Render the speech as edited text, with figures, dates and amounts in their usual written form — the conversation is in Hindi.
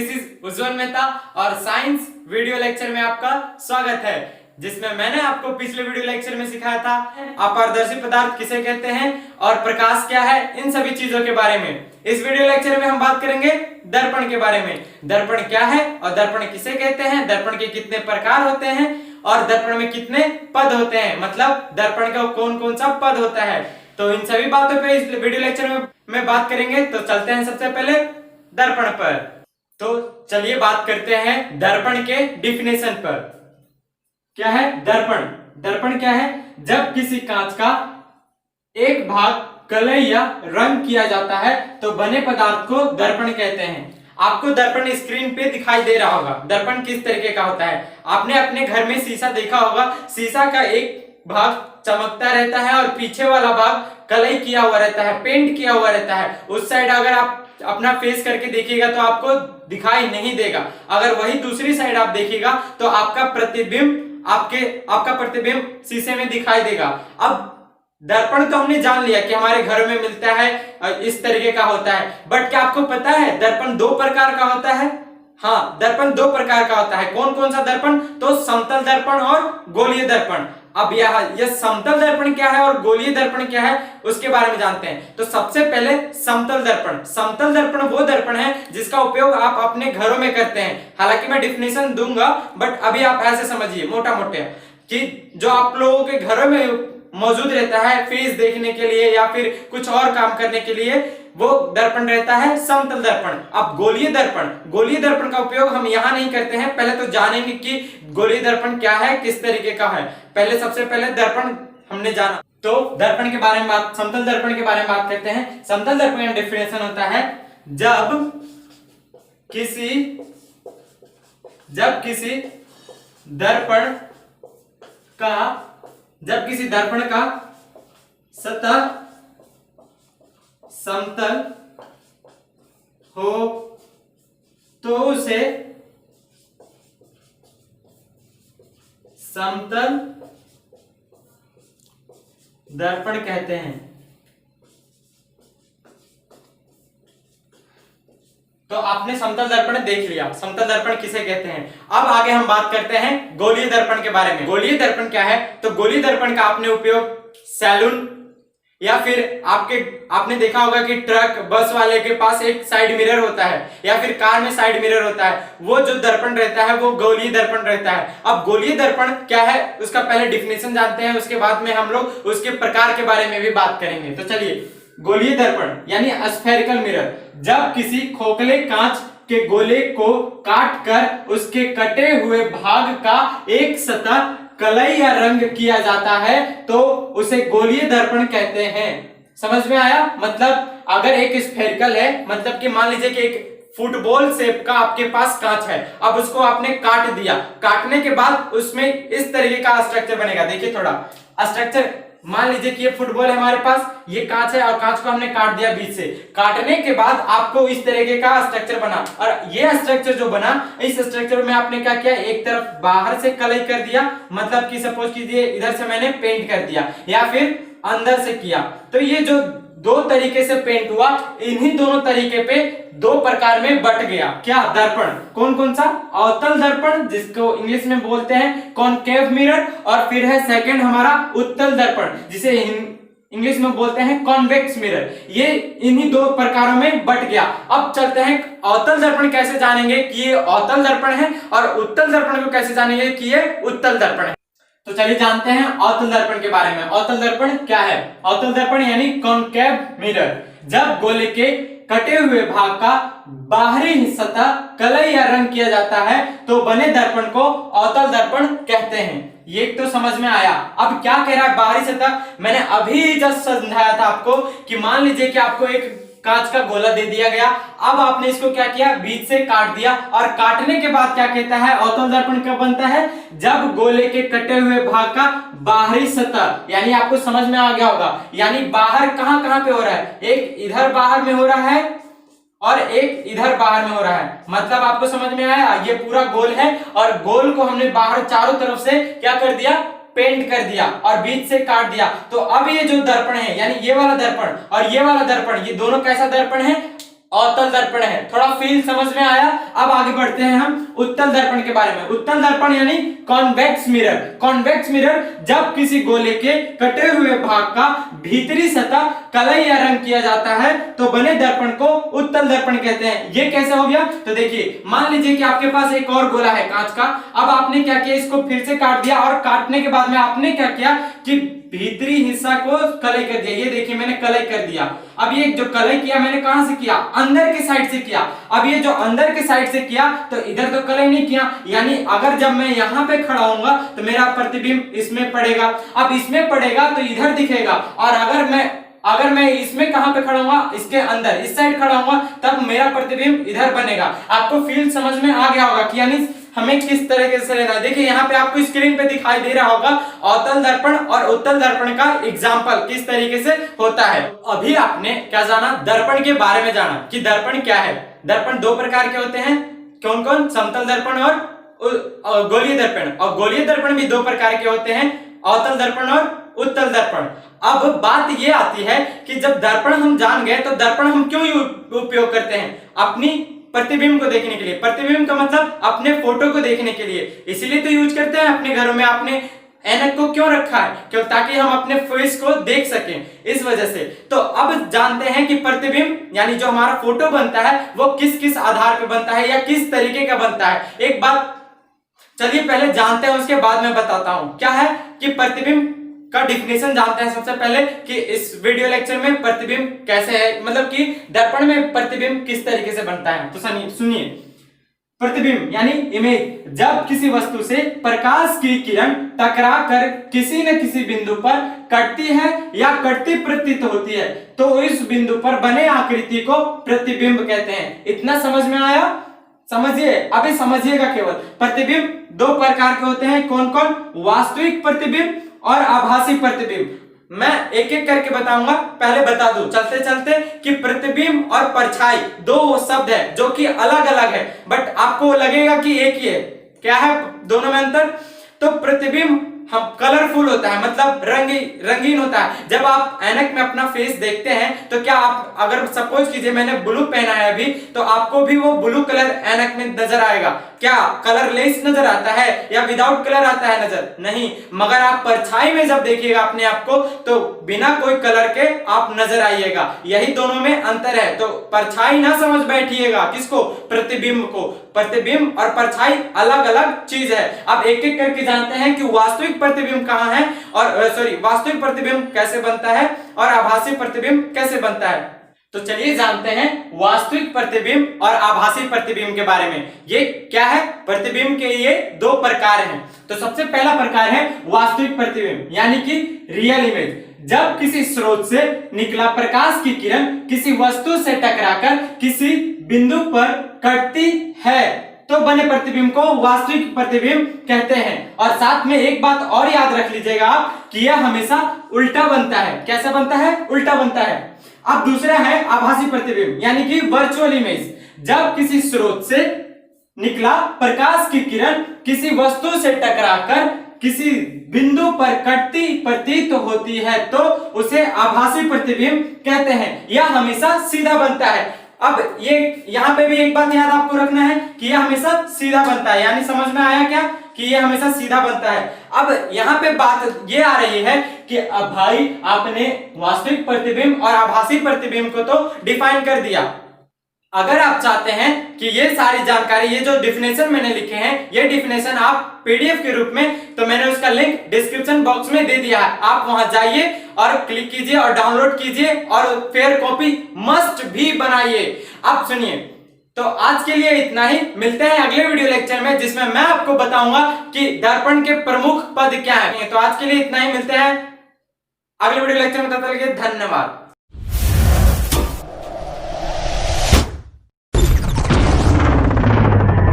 दिस इज उज्जवल मेहता और साइंस वीडियो लेक्चर में आपका स्वागत है, जिसमें मैंने आपको पिछले वीडियो लेक्चर में सिखाया था अपारदर्शी पदार्थ किसे कहते हैं और प्रकाश क्या है, इन सभी चीजों के बारे में। इस वीडियो लेक्चर में हम बात करेंगे दर्पण के बारे में। दर्पण क्या है और दर्पण किसे कहते हैं, दर्पण के कितने प्रकार होते हैं और दर्पण में कितने पद होते हैं, मतलब दर्पण का कौन कौन सा पद होता है। तो इन सभी बातों पे इस वीडियो लेक्चर में बात करेंगे। तो चलते हैं सबसे पहले दर्पण पर। तो चलिए बात करते हैं दर्पण के डिफिनेशन पर। क्या है दर्पण? दर्पण क्या है? जब किसी कांच का एक भाग कलर या रंग किया जाता है तो बने पदार्थ को दर्पण कहते हैं। आपको दर्पण स्क्रीन पे दिखाई दे रहा होगा। दर्पण किस तरीके का होता है? आपने अपने घर में शीशा देखा होगा। शीशा का एक भाग चमकता रहता है और पीछे वाला भाग कलई किया हुआ रहता है, पेंट किया हुआ रहता है। उस साइड अगर आप अपना फेस करके देखिएगा तो आपको दिखाई नहीं देगा। अगर वही दूसरी साइड आप देखिएगा तो आपका प्रतिबिंब आपका प्रतिबिंब शीशे में दिखाई देगा। अब दर्पण तो हमने जान लिया कि हमारे घर में मिलता है, इस तरीके का होता है। बट क्या आपको पता है दर्पण दो प्रकार का होता है? हाँ, दर्पण दो प्रकार का होता है। कौन कौन सा दर्पण? तो समतल दर्पण और गोलीय दर्पण। अब यह समतल दर्पण क्या है और गोलीय दर्पण क्या है उसके बारे में जानते हैं। तो सबसे पहले समतल दर्पण। समतल दर्पण वो दर्पण है जिसका उपयोग आप अपने घरों में करते हैं। हालांकि मैं डिफिनेशन दूंगा, बट अभी आप ऐसे समझिए मोटा मोटे कि जो आप लोगों के घरों में मौजूद रहता है फेस देखने के लिए या फिर कुछ और काम करने के लिए, वो दर्पण रहता है समतल दर्पण। अब गोलीय दर्पण, गोलीय दर्पण का उपयोग हम यहां नहीं करते हैं। पहले तो जानेंगे कि गोलीय दर्पण क्या है, किस तरीके का है। सबसे पहले दर्पण हमने जाना, तो दर्पण के बारे में समतल दर्पण के बारे में बात करते हैं। समतल दर्पण का डेफिनेशन होता है जब किसी दर्पण का सतह समतल हो तो उसे समतल दर्पण कहते हैं। तो आपने समतल दर्पण देख लिया, समतल दर्पण किसे कहते हैं। अब आगे हम बात करते हैं गोलीय दर्पण के बारे में। गोलीय दर्पण क्या है? तो गोलीय दर्पण का आपने उपयोग सैलून या फिर आपने देखा होगा कि ट्रक बस वाले के पास एक साइड मिरर होता है या फिर कार में साइड मिरर होता है, वो जो दर्पण रहता है वो गोलीय दर्पण रहता है। अब गोलीय दर्पण क्या है उसका पहले डिफिनेशन जानते हैं, उसके बाद में हम लोग उसके प्रकार के बारे में भी बात करेंगे। तो चलिए, गोलीय दर्पण यानी स्फेरिकल मिरर, जब किसी खोखले कांच के गोले को काट कर उसके कटे हुए भाग का एक सतह कलई या रंग किया जाता है तो उसे गोलीय दर्पण कहते हैं। समझ में आया? मतलब अगर एक स्फेरिकल है, मतलब कि मान लीजिए कि एक फुटबॉल शेप का आपके पास कांच है, अब उसको आपने काट दिया, काटने के बाद उसमें इस तरीके का स्ट्रक्चर बनेगा। देखिए थोड़ा स्ट्रक्चर, मान लीजिए कि ये फुटबॉल है हमारे पास, ये कांच है और कांच को हमने काट दिया बीच से। काटने के बाद आपको इस तरीके का स्ट्रक्चर बना, और ये स्ट्रक्चर जो बना, इस स्ट्रक्चर में आपने क्या किया, एक तरफ बाहर से कलई कर दिया, मतलब कि सपोज कीजिए इधर से मैंने पेंट कर दिया या फिर अंदर से किया। तो ये जो दो तरीके से पेंट हुआ, इन्हीं दोनों तरीके पे दो प्रकार में बट गया। क्या? दर्पण। कौन कौन सा? अवतल दर्पण, जिसको इंग्लिश में बोलते हैं कॉनकेव मिरर, और फिर है सेकंड हमारा उत्तल दर्पण, जिसे इंग्लिश में बोलते हैं कॉन्वेक्स मिरर। ये इन्हीं दो प्रकारों में बट गया। अब चलते हैं अवतल दर्पण कैसे जानेंगे कि ये अवतल दर्पण है, और उत्तल दर्पण को कैसे जानेंगे कि ये उत्तल दर्पण है। तो चलिए जानते हैं अवतल दर्पण के बारे में। अवतल दर्पण क्या है? अवतल दर्पण यानी कॉनकेव मिरर, जब गोले के कटे हुए भाग का बाहरी सतह कलई या रंग किया जाता है तो बने दर्पण को अवतल दर्पण कहते हैं। ये तो समझ में आया। अब क्या कह रहा है बाहरी सतह? मैंने अभी जस्ट समझाया था आपको कि मान लीजिए कि आपको एक कांच का गोला दे दिया गया, अब आपने इसको क्या किया, बीच से काट दिया, और काटने के बाद क्या कहता है, अवतल दर्पण कब बनता है? जब गोले के कटे हुए भाग का बाहरी सतह, यानी आपको समझ में आ गया होगा, यानी बाहर कहां कहां पे हो रहा है, एक इधर बाहर में हो रहा है और एक इधर बाहर में हो रहा है। मतलब आपको समझ में आया? ये पूरा गोल है और गोल को हमने बाहर चारों तरफ से क्या कर दिया, पेंट कर दिया और बीच से काट दिया। तो अब ये जो दर्पण है, यानी ये वाला दर्पण और ये वाला दर्पण, ये दोनों कैसा दर्पण है? अवतल दर्पण है। थोड़ा फील समझ में आया। अब आगे बढ़ते हैं हम उत्तल दर्पण के बारे में। उत्तल दर्पण यानी कॉन्वेक्स मिरर। कॉन्वेक्स मिरर जब किसी गोले के कटे हुए भाग का भीतरी सतह कलई या रंग किया जाता है तो बने दर्पण को उत्तल दर्पण कहते हैं। ये कैसे हो गया? तो देखिए, मान लीजिए कि आपके पास एक और गोला है कांच का। अब आपने क्या किया, इसको फिर से काट दिया और काटने के बाद में आपने क्या किया कि भीतरी हिस्सा को कलई कर दिया। ये देखिए मैंने कलई कर दिया। अब ये जो कलई किया मैंने कहां से किया? अंदर के साइड से किया। अब ये जो अंदर के साइड से किया तो इधर तो कलई नहीं किया, यानी अगर जब मैं यहां पे खड़ा होऊंगा तो मेरा प्रतिबिंब इसमें पड़ेगा। अब इसमें पड़ेगा तो इधर दिखेगा, और अगर मैं इसमें कहां पे खड़ा हुआ, इसके अंदर इस साइड खड़ा हुआ, तब मेरा प्रतिबिंब इधर बनेगा। आपको फील समझ में आ गया होगा कि यानी हमें किस तरीके से लेना है। देखिए यहाँ पे आपको स्क्रीन पे दिखाई दे रहा होगा अवतल दर्पण और उत्तल दर्पण का एग्जाम्पल किस तरीके से होता है। अभी आपने क्या जाना? दर्पण के बारे में जाना कि दर्पण क्या है। दर्पण दो प्रकार के होते हैं। कौन कौन? समतल दर्पण और गोलीय दर्पण। और गोलीय दर्पण भी दो प्रकार के होते हैं, अवतल दर्पण और उत्तल दर्पण। अब बात ये आती है कि जब दर्पण हम जान गए तो दर्पण हम क्यों उपयोग करते हैं? अपनी प्रतिबिंब को देखने के लिए। प्रतिबिंब का मतलब अपने फोटो को देखने के लिए, इसीलिए तो यूज करते हैं। अपने घरों में आपने ऐनक को क्यों रखा है? क्यों? ताकि हम अपने फेस को देख सकें, इस वजह से। तो अब जानते हैं कि प्रतिबिंब यानी जो हमारा फोटो बनता है वो किस किस आधार पर बनता है या किस तरीके का बनता है। एक बात चलिए पहले जानते हैं, उसके बाद में बताता हूं क्या है कि प्रतिबिंब का डिफिनेशन जानते हैं सबसे पहले कि इस वीडियो लेक्चर में प्रतिबिंब कैसे है, मतलब कि दर्पण में प्रतिबिंब किस तरीके से बनता है। तो सुनिए, प्रतिबिंब यानी इमेज जब किसी वस्तु से प्रकाश की किरण टकरा कर किसी न किसी बिंदु पर कटती है या कटती प्रतीत होती है तो इस बिंदु पर बने आकृति को प्रतिबिंब कहते हैं। इतना समझ में आया? समझिए, अभी समझिएगा केवल। प्रतिबिंब दो प्रकार के होते हैं। कौन कौन? वास्तविक प्रतिबिंब और आभासी प्रतिबिंब। मैं एक एक करके बताऊंगा। पहले बता दूं चलते चलते कि प्रतिबिंब और परछाई दो शब्द है जो कि अलग अलग है, बट आपको लगेगा कि एक ही है। क्या है दोनों में अंतर? तो प्रतिबिंब हम कलरफुल होता है, मतलब रंगीन होता है। जब आप ऐनक में अपना फेस देखते हैं तो क्या आप, अगर सपोज कीजिए मैंने ब्लू पहना है अभी, तो आपको भी वो ब्लू कलर ऐनक में नजर आएगा। क्या कलरलेस नजर आता है या विदाउट कलर आता है नजर? नहीं। मगर आप परछाई में जब देखिएगा अपने आप को तो बिना कोई कलर के आप नजर आइएगा। यही दोनों में अंतर है। तो परछाई ना समझ बैठिएगा। किसको? प्रतिबिंब को। प्रतिबिंब और परछाई अलग अलग चीज है। अब एक एक करके जानते हैं कि वास्तविक प्रतिबिंब कहां है, और वास्तविक प्रतिबिंब कैसे बनता है और आभासी प्रतिबिंब कैसे बनता है। तो चलिए जानते हैं वास्तविक प्रतिबिंब और आभासी प्रतिबिंब के बारे में। ये क्या है? प्रतिबिंब के ये दो प्रकार हैं। तो सबसे पहला प्रकार है वास्तविक प्रतिबिंब यानी कि रियल इमेज। जब किसी स्रोत से निकला प्रकाश की किरण किसी वस्तु से टकराकर किसी बिंदु पर कटती है तो बने प्रतिबिंब को वास्तविक प्रतिबिंब कहते हैं। और साथ में एक बात और याद रख लीजिएगा आप कि यह हमेशा उल्टा बनता है। कैसा बनता है? उल्टा बनता है। अब दूसरा है आभासी प्रतिबिंब यानी कि वर्चुअल इमेज। जब किसी स्रोत से निकला प्रकाश की किरण किसी वस्तु से टकराकर किसी बिंदु पर कटती प्रतीत होती है तो उसे आभासी प्रतिबिंब कहते हैं। यह हमेशा सीधा बनता है। अब ये यहाँ पे भी एक बात याद आपको रखना है कि यह हमेशा सीधा बनता है। यानी समझ में आया क्या कि यह हमेशा सीधा बनता है। अब यहाँ पे बात ये आ रही है कि अब भाई आपने वास्तविक प्रतिबिंब और आभासी प्रतिबिंब को तो डिफाइन कर दिया। अगर आप चाहते हैं कि ये सारी जानकारी, ये जो डिफिनेशन मैंने लिखे हैं, ये डिफिनेशन आप पीडीएफ के रूप में, तो मैंने उसका लिंक डिस्क्रिप्शन बॉक्स में दे दिया है। आप वहां जाइए और क्लिक कीजिए और डाउनलोड कीजिए और फेयर कॉपी मस्ट भी बनाइए। अब सुनिए, तो आज के लिए इतना ही। मिलते हैं अगले वीडियो लेक्चर में जिसमें मैं आपको बताऊंगा कि दर्पण के प्रमुख पद क्या है। तो आज के लिए इतना ही। मिलते हैं अगले वीडियो लेक्चर में। तब तक के लिए धन्यवाद।